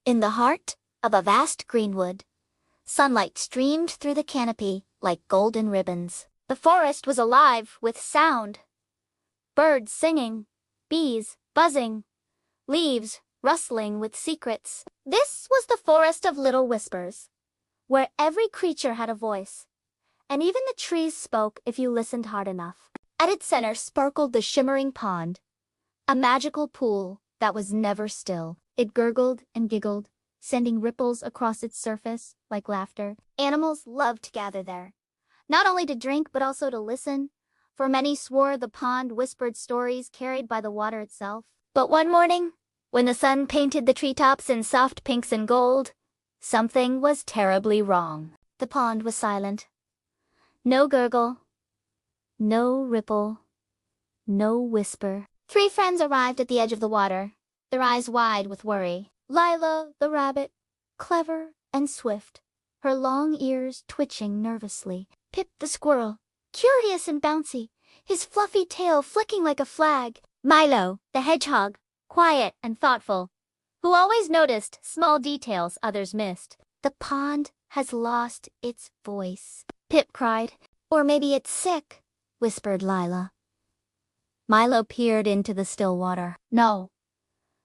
In the heart of a vast greenwood, sunlight streamed through the canopy like golden ribbons. The forest was alive with sound. Birds singing, bees buzzing, leaves rustling with secrets. This was the forest of little whispers, where every creature had a voice, and even the trees spoke if you listened hard enough. At its center sparkled the shimmering pond, a magical pool that was never still. It gurgled and giggled, sending ripples across its surface like laughter. Animals loved to gather there, not only to drink but also to listen, for many swore the pond whispered stories carried by the water itself. But one morning, when the sun painted the treetops in soft pinks and gold, something was terribly wrong. The pond was silent. No gurgle, no ripple, no whisper. Three friends arrived at the edge of the water, their eyes wide with worry. Lila, the rabbit, clever and swift, her long ears twitching nervously. Pip the squirrel, curious and bouncy, his fluffy tail flicking like a flag. Milo, the hedgehog, quiet and thoughtful, who always noticed small details others missed. The pond has lost its voice, Pip cried. Or maybe it's sick, whispered Lila. Milo peered into the still water. No.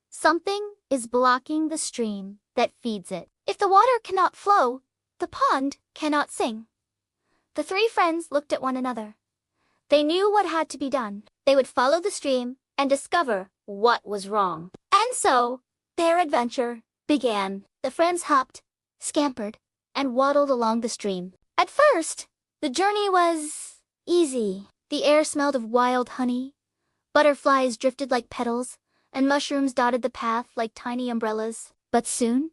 Something is blocking the stream that feeds it. If the water cannot flow, the pond cannot sing. The three friends looked at one another. They knew what had to be done. They would follow the stream and discover what was wrong. And so, their adventure began. The friends hopped, scampered, and waddled along the stream. At first, the journey was easy. The air smelled of wild honey. Butterflies drifted like petals, and mushrooms dotted the path like tiny umbrellas. But soon,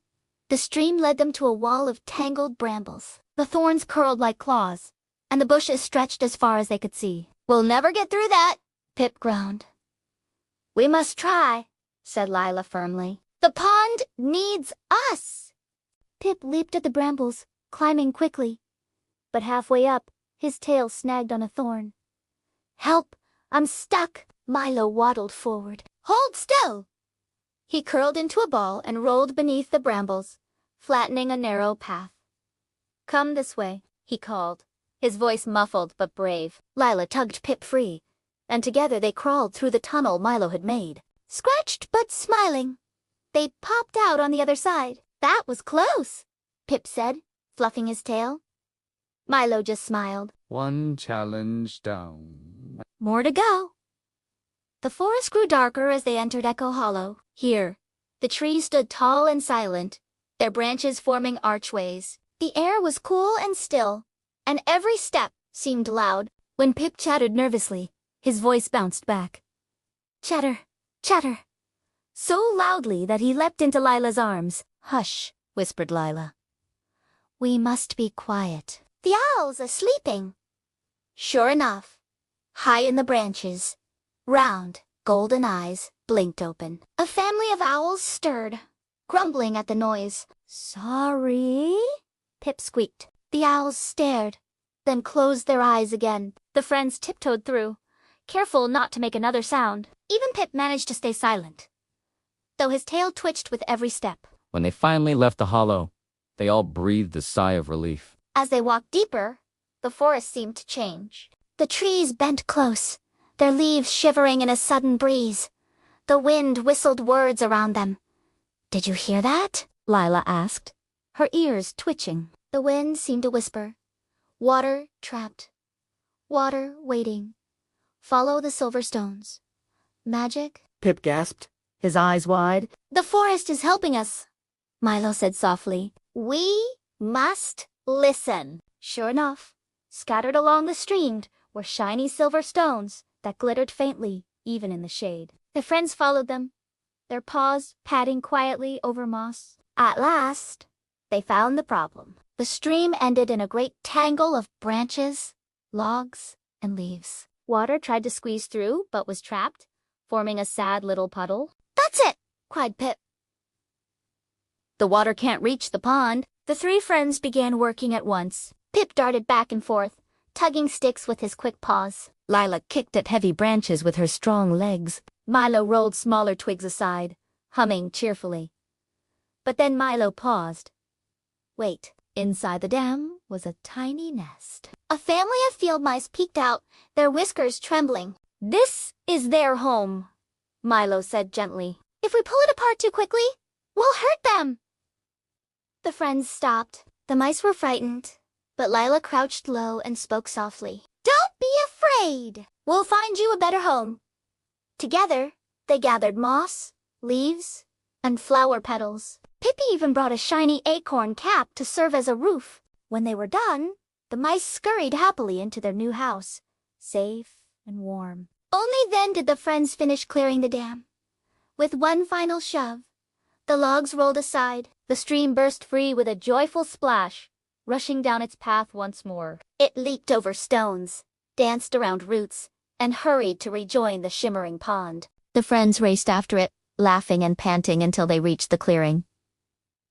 the stream led them to a wall of tangled brambles. The thorns curled like claws, and the bushes stretched as far as they could see. We'll never get through that, Pip groaned. We must try, said Lila firmly. The pond needs us. Pip leaped at the brambles, climbing quickly. But halfway up, his tail snagged on a thorn. Help! I'm stuck! Milo waddled forward. Hold still! He curled into a ball and rolled beneath the brambles, flattening a narrow path. Come this way, he called, his voice muffled but brave. Lila tugged Pip free, and together they crawled through the tunnel Milo had made. Scratched but smiling, they popped out on the other side. That was close, Pip said, fluffing his tail. Milo just smiled. One challenge down. More to go. The forest grew darker as they entered Echo Hollow. Here, the trees stood tall and silent, their branches forming archways. The air was cool and still, and every step seemed loud. When Pip chattered nervously, his voice bounced back. Chatter, chatter. So loudly that he leapt into Lila's arms. Hush, whispered Lila. We must be quiet. The owls are sleeping. Sure enough, high in the branches, round, golden eyes blinked open. A family of owls stirred, grumbling at the noise. Sorry? Pip squeaked. The owls stared, then closed their eyes again. The friends tiptoed through, careful not to make another sound. Even Pip managed to stay silent, though his tail twitched with every step. When they finally left the hollow, they all breathed a sigh of relief. As they walked deeper, the forest seemed to change. The trees bent close, their leaves shivering in a sudden breeze. The wind whistled words around them. Did you hear that? Lila asked, her ears twitching. The wind seemed to whisper. Water trapped. Water waiting. Follow the silver stones. Magic? Pip gasped, his eyes wide. The forest is helping us, Milo said softly. We must listen. Sure enough, scattered along the stream were shiny silver stones that glittered faintly, even in the shade. The friends followed them, their paws padding quietly over moss. At last, they found the problem. The stream ended in a great tangle of branches, logs, and leaves. Water tried to squeeze through, but was trapped, forming a sad little puddle. That's it! Cried Pip. The water can't reach the pond. The three friends began working at once. Pip darted back and forth, tugging sticks with his quick paws. Lila kicked at heavy branches with her strong legs. Milo rolled smaller twigs aside, humming cheerfully. But then Milo paused. Wait, inside the dam was a tiny nest. A family of field mice peeked out, their whiskers trembling. This is their home, Milo said gently. If we pull it apart too quickly, we'll hurt them. The friends stopped. The mice were frightened, but Lila crouched low and spoke softly. Don't be afraid. We'll find you a better home. Together, they gathered moss, leaves, and flower petals. Pippi even brought a shiny acorn cap to serve as a roof. When they were done, the mice scurried happily into their new house, safe and warm. Only then did the friends finish clearing the dam. With one final shove, the logs rolled aside. The stream burst free with a joyful splash, rushing down its path once more. It leaped over stones, danced around roots, and hurried to rejoin the shimmering pond. The friends raced after it, laughing and panting until they reached the clearing.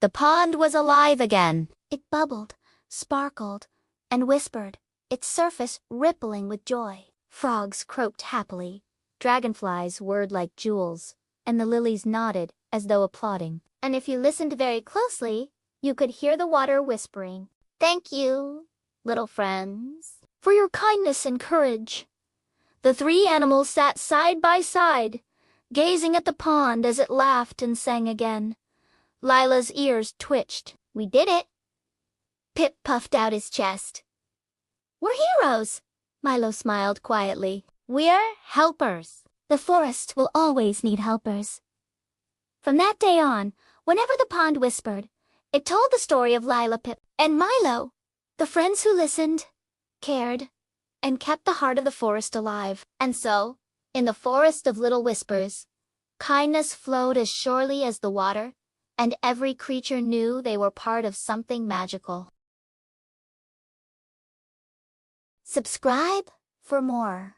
The pond was alive again. It bubbled, sparkled, and whispered, its surface rippling with joy. Frogs croaked happily, dragonflies whirred like jewels, and the lilies nodded as though applauding. And if you listened very closely, you could hear the water whispering, "Thank you, little friends, for your kindness and courage." The three animals sat side by side, gazing at the pond as it laughed and sang again. Lila's ears twitched. We did it. Pip puffed out his chest. We're heroes, Milo smiled quietly. We're helpers. The forest will always need helpers. From that day on, whenever the pond whispered, it told the story of Lila, Pip, and Milo, the friends who listened, cared, and kept the heart of the forest alive. And so, in the forest of little whispers, kindness flowed as surely as the water, and every creature knew they were part of something magical. Subscribe for more.